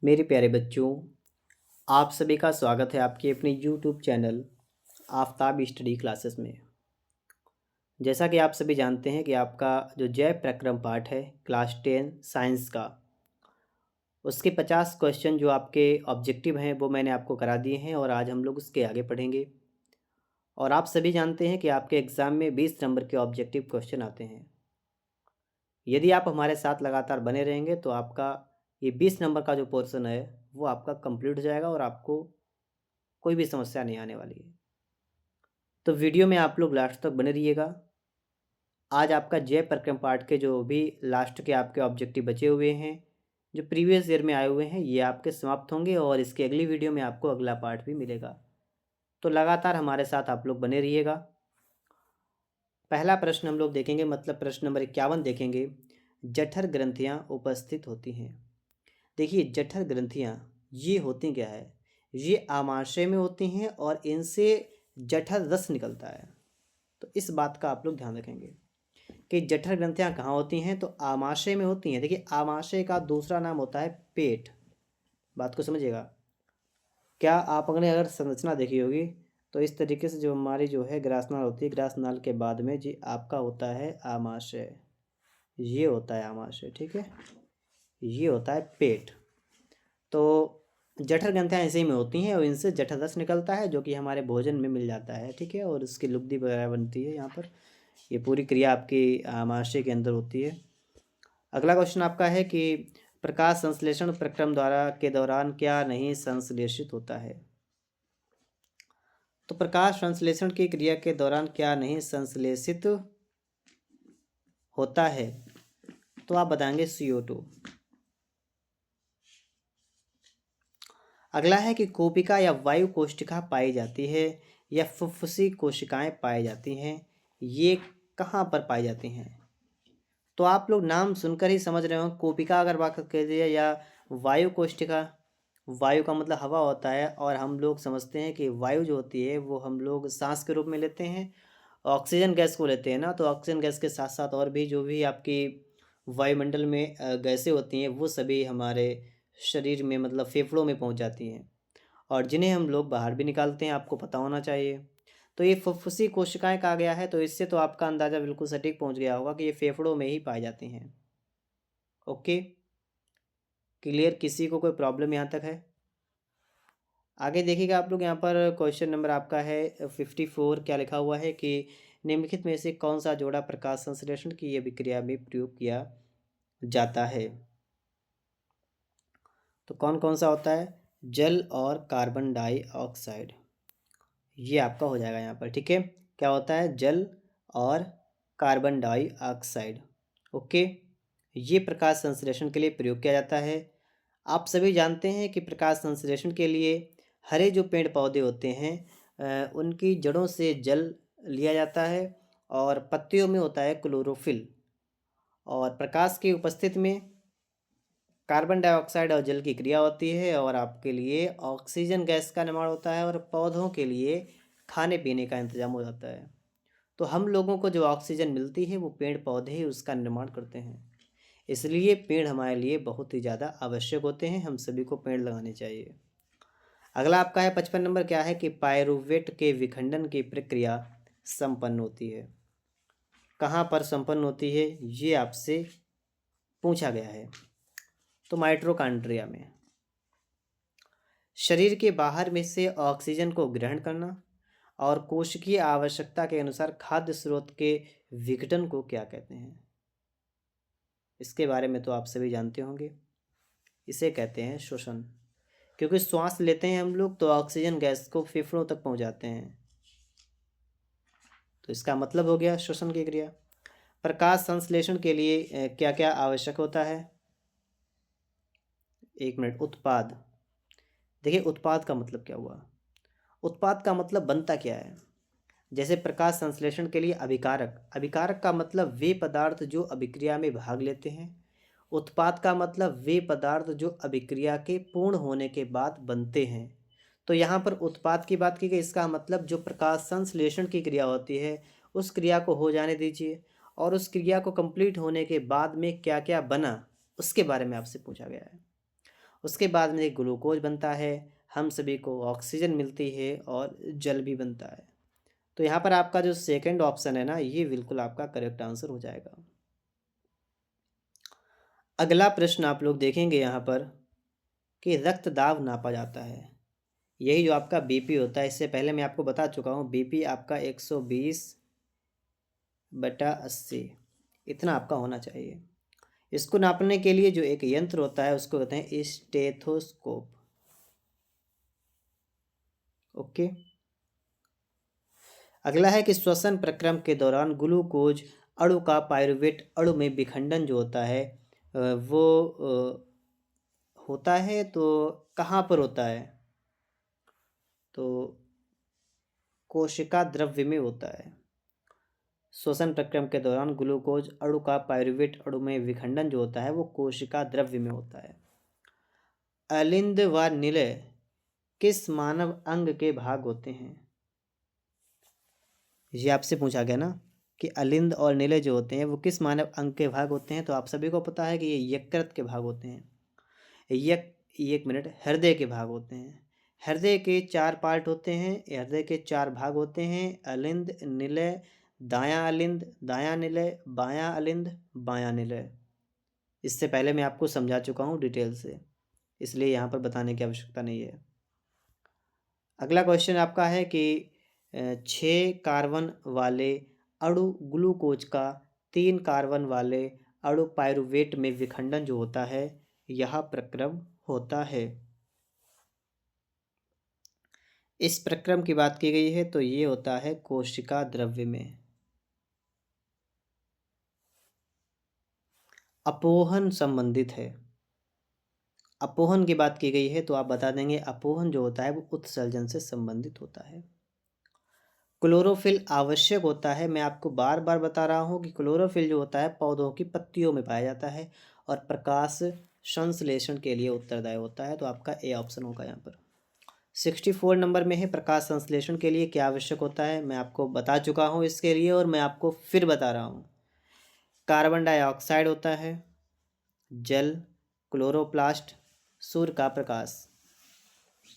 मेरे प्यारे बच्चों, आप सभी का स्वागत है आपके अपने YouTube channel Aftab study classes में। जैसा कि आप सभी जानते हैं कि आपका जो जैव प्रक्रम पाठ है क्लास 10 साइंस का, उसके 50 क्वेश्चन जो आपके ऑब्जेक्टिव हैं वो मैंने आपको करा दिए हैं और आज हम लोग उसके आगे पढ़ेंगे। और आप सभी जानते हैं कि आपके एग्ज़ाम में 20 नंबर के ऑब्जेक्टिव क्वेश्चन आते हैं। यदि आप हमारे साथ लगातार बने रहेंगे तो आपका ये 20 नंबर का जो पोर्शन है वो आपका कंप्लीट हो जाएगा और आपको कोई भी समस्या नहीं आने वाली है। तो वीडियो में आप लोग लास्ट तक बने रहिएगा। आज आपका जय प्रक्रम पाठ के जो भी लास्ट के आपके ऑब्जेक्टिव बचे हुए हैं, जो प्रीवियस ईयर में आए हुए हैं, ये आपके समाप्त होंगे और इसके अगली वीडियो में आपको अगला पार्ट भी मिलेगा। तो लगातार हमारे साथ आप लोग बने रहिएगा। पहला प्रश्न हम लोग देखेंगे, मतलब प्रश्न नंबर 51 देखेंगे। जठर ग्रंथियाँ उपस्थित होती हैं। देखिए, जठर ग्रंथियाँ ये होती क्या है? ये आमाशय में होती हैं और इनसे जठर रस निकलता है। तो इस बात का आप लोग ध्यान रखेंगे कि जठर ग्रंथियाँ कहाँ होती हैं, तो आमाशय में होती हैं। देखिए, आमाशय का दूसरा नाम होता है पेट। बात को समझिएगा। क्या आपने अगर संरचना देखी होगी तो इस तरीके से जो हमारी जो है ग्रासनाल होती है, ग्रासनाल के बाद में जी आपका होता है आमाशय। ये होता है आमाशय, ठीक है। ये होता है पेट। तो जठर ग्रंथियाँ ऐसे ही में होती हैं और इनसे जठर रस निकलता है जो कि हमारे भोजन में मिल जाता है, ठीक है। और उसकी लुगदी वगैरह बनती है यहाँ पर। ये पूरी क्रिया आपकी आमाशय के अंदर होती है। अगला क्वेश्चन आपका है कि प्रकाश संश्लेषण प्रक्रम द्वारा के दौरान क्या नहीं संश्लेषित होता है। तो प्रकाश संश्लेषण की क्रिया के दौरान क्या नहीं संश्लेषित होता है, तो आप बताएंगे CO2। अगला है कि कोशिका या वायु कोशिका पाई जाती है या फुफ्फुसी कोशिकाएं पाई जाती हैं, ये कहाँ पर पाई जाती हैं। तो आप लोग नाम सुनकर ही समझ रहे हो, कोशिका अगर बात कर दिया या वायु कोशिका। वायु का मतलब हवा होता है और हम लोग समझते हैं कि वायु जो होती है वो हम लोग सांस के रूप में लेते हैं, ऑक्सीजन गैस को लेते हैं ना। तो ऑक्सीजन गैस के साथ साथ और भी जो भी आपकी वायुमंडल में गैसें होती हैं वो सभी हमारे शरीर में, मतलब फेफड़ों में पहुंच जाती हैं और जिन्हें हम लोग बाहर भी निकालते हैं, आपको पता होना चाहिए। तो ये फुफ्फुसी कोशिकाएं कहा गया है, तो इससे तो आपका अंदाज़ा बिल्कुल सटीक पहुंच गया होगा कि ये फेफड़ों में ही पाई जाती हैं। Okay, clear? किसी को कोई प्रॉब्लम यहाँ तक है? आगे देखिएगा आप लोग, यहाँ पर क्वेश्चन नंबर आपका है 54। क्या लिखा हुआ है कि निम्नलिखित में से कौन सा जोड़ा प्रकाश संश्लेषण की अभिक्रिया में प्रयोग किया जाता है। तो कौन कौन सा होता है? जल और कार्बन डाइऑक्साइड। ये आपका हो जाएगा यहाँ पर, ठीक है। क्या होता है? जल और कार्बन डाइऑक्साइड। ओके, ये प्रकाश संश्लेषण के लिए प्रयोग किया जाता है। आप सभी जानते हैं कि प्रकाश संश्लेषण के लिए हरे जो पेड़ पौधे होते हैं उनकी जड़ों से जल लिया जाता है और पत्तियों में होता है क्लोरोफिल। और प्रकाश की उपस्थिति में कार्बन डाइऑक्साइड और जल की क्रिया होती है और आपके लिए ऑक्सीजन गैस का निर्माण होता है और पौधों के लिए खाने पीने का इंतजाम हो जाता है। तो हम लोगों को जो ऑक्सीजन मिलती है वो पेड़ पौधे ही उसका निर्माण करते हैं। इसलिए पेड़ हमारे लिए बहुत ही ज़्यादा आवश्यक होते हैं, हम सभी को पेड़ लगाने चाहिए। अगला आपका है 55 नंबर। क्या है कि पायरुवेट के विखंडन की प्रक्रिया संपन्न होती है। कहाँ पर संपन्न होती है ये आपसे पूछा गया है। तो माइटोकॉन्ड्रिया में। शरीर के बाहर में से ऑक्सीजन को ग्रहण करना और कोशिकीय आवश्यकता के अनुसार खाद्य स्रोत के विघटन को क्या कहते हैं। इसके बारे में तो आप सभी जानते होंगे। इसे कहते हैं श्वसन। क्योंकि श्वास लेते हैं हम लोग तो ऑक्सीजन गैस को फेफड़ों तक पहुंचाते हैं, तो इसका मतलब हो गया श्वसन की क्रिया। प्रकाश संश्लेषण के लिए क्या क्या आवश्यक होता है? एक मिनट। उत्पाद। देखिए, उत्पाद का मतलब क्या हुआ? उत्पाद का मतलब बनता क्या है। जैसे प्रकाश संश्लेषण के लिए अभिकारक। अभिकारक का मतलब वे पदार्थ जो अभिक्रिया में भाग लेते हैं। उत्पाद का मतलब वे पदार्थ जो अभिक्रिया के पूर्ण होने के बाद बनते हैं। तो यहाँ पर उत्पाद की बात की गई, इसका मतलब जो प्रकाश संश्लेषण की क्रिया होती है उस क्रिया को हो जाने दीजिए और उस क्रिया को कंप्लीट होने के बाद में क्या क्या बना उसके बारे में आपसे पूछा गया है। उसके बाद में ग्लूकोज बनता है, हम सभी को ऑक्सीजन मिलती है और जल भी बनता है। तो यहाँ पर आपका जो सेकंड ऑप्शन है ना, ये बिल्कुल आपका करेक्ट आंसर हो जाएगा। अगला प्रश्न आप लोग देखेंगे यहाँ पर कि रक्त दाब नापा जाता है। यही जो आपका बीपी होता है, इससे पहले मैं आपको बता चुका हूँ, बीपी आपका 120/80 इतना आपका होना चाहिए। इसको नापने के लिए जो एक यंत्र होता है उसको कहते हैं स्टेथोस्कोप। ओके। अगला है कि श्वसन प्रक्रम के दौरान ग्लूकोज अणु का पायरुवेट अणु में विखंडन जो होता है वो होता है तो कहाँ पर होता है? तो कोशिका द्रव्य में होता है। श्वसन प्रक्रम के दौरान ग्लूकोज अणु का पायरुवेट अणु में विखंडन जो होता है वो कोशिका द्रव्य में होता है। अलिंद व निलय किस मानव अंग के भाग होते हैं? ये आपसे पूछा गया ना कि अलिंद और निलय जो होते हैं वो किस मानव अंग के भाग होते हैं, तो आप सभी को पता है कि ये यकृत के भाग होते हैं। एक मिनट, हृदय के भाग होते हैं। हृदय के 4 पार्ट होते हैं, हृदय के 4 भाग होते हैं, अलिंद, निलय, दायां अलिंद, दायां निलय, बायां अलिंद, बायां निलय। इससे पहले मैं आपको समझा चुका हूँ डिटेल से, इसलिए यहाँ पर बताने की आवश्यकता नहीं है। अगला क्वेश्चन आपका है कि 6 कार्बन वाले अणु ग्लूकोज का 3 कार्बन वाले अणु पायरुवेट में विखंडन जो होता है यह प्रक्रम होता है। इस प्रक्रम की बात की गई है तो ये होता है कोशिका द्रव्य में। अपोहन संबंधित है। अपोहन की बात की गई है तो आप बता देंगे अपोहन जो होता है वो उत्सर्जन से संबंधित होता है। क्लोरोफिल आवश्यक होता है, मैं आपको बार बार बता रहा हूँ कि क्लोरोफिल जो होता है पौधों की पत्तियों में पाया जाता है और प्रकाश संश्लेषण के लिए उत्तरदायी होता है, तो आपका ए ऑप्शन होगा यहाँ पर। 64 नंबर में है प्रकाश संश्लेषण के लिए क्या आवश्यक होता है, मैं आपको बता चुका हूँ इसके लिए और मैं आपको फिर बता रहा हूँ। कार्बन डाइऑक्साइड होता है, जल, क्लोरोप्लास्ट, सूर्य का प्रकाश।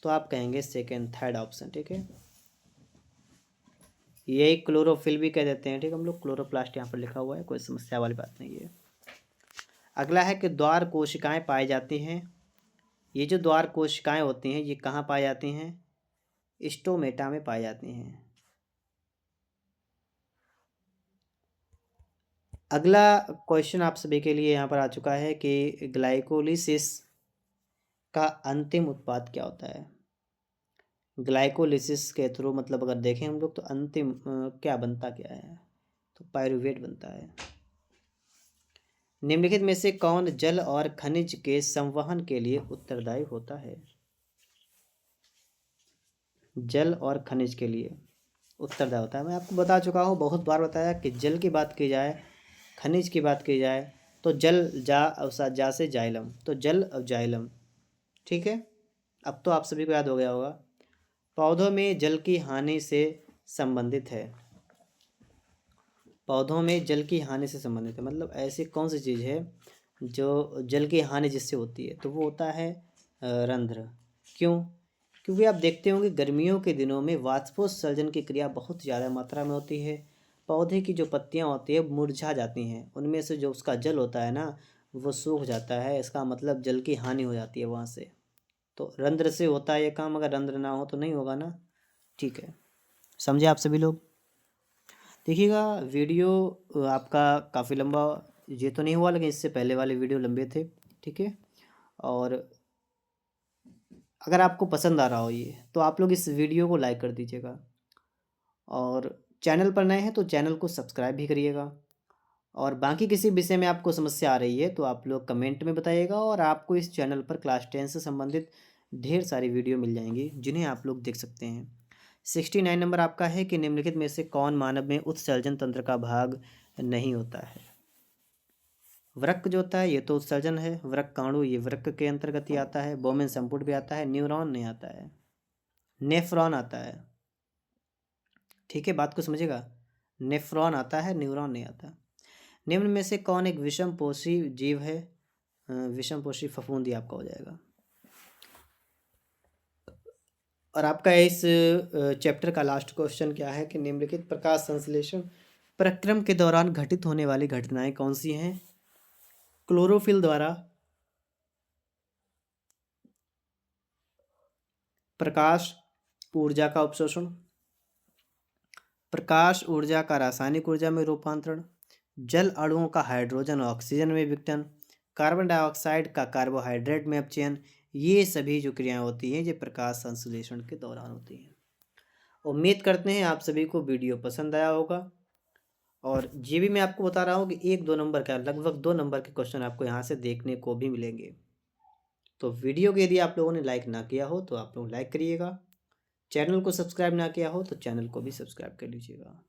तो आप कहेंगे सेकेंड, थर्ड ऑप्शन, ठीक है। यही क्लोरोफिल भी कह देते हैं, ठीक है, हम लोग क्लोरोप्लास्ट यहाँ पर लिखा हुआ है, कोई समस्या वाली बात नहीं है। अगला है कि द्वार कोशिकाएं पाई जाती हैं। ये जो द्वार कोशिकाएं होती हैं ये कहाँ पाई जाती हैं? स्टोमेटा में पाई जाती हैं। अगला क्वेश्चन आप सभी के लिए यहाँ पर आ चुका है कि ग्लाइकोलिसिस का अंतिम उत्पाद क्या होता है? ग्लाइकोलिसिस के थ्रू मतलब अगर देखें हम लोग तो अंतिम क्या बनता क्या है? तो पायरुवेट बनता है। निम्नलिखित में से कौन जल और खनिज के संवहन के लिए उत्तरदायी होता है? जल और खनिज के लिए उत्तरदायी होता है, मैं आपको बता चुका हूँ, बहुत बार बताया कि जल की बात की जाए, खनिज की बात की जाए तो जल जा से जाइलम, तो जल और जाइलम, ठीक है। अब तो आप सभी को याद हो गया होगा। पौधों में जल की हानि से संबंधित है। पौधों में जल की हानि से संबंधित है मतलब ऐसी कौन सी चीज़ है जो जल की हानि जिससे होती है, तो वो होता है रंध्र। क्यों? क्योंकि आप देखते होंगे गर्मियों के दिनों में वाष्पोत्सर्जन की क्रिया बहुत ज़्यादा मात्रा में होती है। पौधे की जो पत्तियां होती है मुरझा जाती हैं, उनमें से जो उसका जल होता है ना वो सूख जाता है, इसका मतलब जल की हानि हो जाती है वहाँ से। तो रंध्र से होता है ये काम, अगर रंध्र ना हो तो नहीं होगा ना, ठीक है। समझे आप सभी लोग? देखिएगा वीडियो आपका काफ़ी लंबा ये तो नहीं हुआ, लेकिन इससे पहले वाले वीडियो लंबे थे, ठीक है। और अगर आपको पसंद आ रहा हो ये तो आप लोग इस वीडियो को लाइक कर दीजिएगा और चैनल पर नए हैं तो चैनल को सब्सक्राइब भी करिएगा। और बाकी किसी विषय में आपको समस्या आ रही है तो आप लोग कमेंट में बताइएगा और आपको इस चैनल पर क्लास 10 से संबंधित ढेर सारी वीडियो मिल जाएंगी जिन्हें आप लोग देख सकते हैं। 69 नंबर आपका है कि निम्नलिखित में से कौन मानव में उत्सर्जन तंत्र का भाग नहीं होता है? वृक्क जो होता है ये तो उत्सर्जन है, वृक्काणु ये वृक्क के अंतर्गत ही आता है, बोमेन संपुट भी आता है, न्यूरॉन नहीं आता है, नेफ्रॉन आता है, ठीक है, बात को समझिएगा। नेफ्रॉन आता है, न्यूरॉन नहीं आता। निम्न में से कौन एक विषमपोषी जीव है? विषमपोषी फफूंदी आपका हो जाएगा। और आपका इस चैप्टर का लास्ट क्वेश्चन क्या है कि निम्नलिखित प्रकाश संश्लेषण प्रक्रम के दौरान घटित होने वाली घटनाएं कौन सी हैं? क्लोरोफिल द्वारा प्रकाश ऊर्जा का अवशोषण, प्रकाश ऊर्जा का रासायनिक ऊर्जा में रूपांतरण, जल अणुओं का हाइड्रोजन और ऑक्सीजन में विघटन, कार्बन डाइऑक्साइड का कार्बोहाइड्रेट में अपचयन, ये सभी जो क्रियाएं होती हैं ये प्रकाश संश्लेषण के दौरान होती हैं। उम्मीद करते हैं आप सभी को वीडियो पसंद आया होगा। और ये भी मैं आपको बता रहा हूँ कि 1-2 नंबर का लगभग 2 नंबर के क्वेश्चन आपको यहाँ से देखने को भी मिलेंगे। तो वीडियो को यदि आप लोगों ने लाइक ना किया हो तो आप लोग लाइक करिएगा, चैनल को सब्सक्राइब ना किया हो तो चैनल को भी सब्सक्राइब कर लीजिएगा।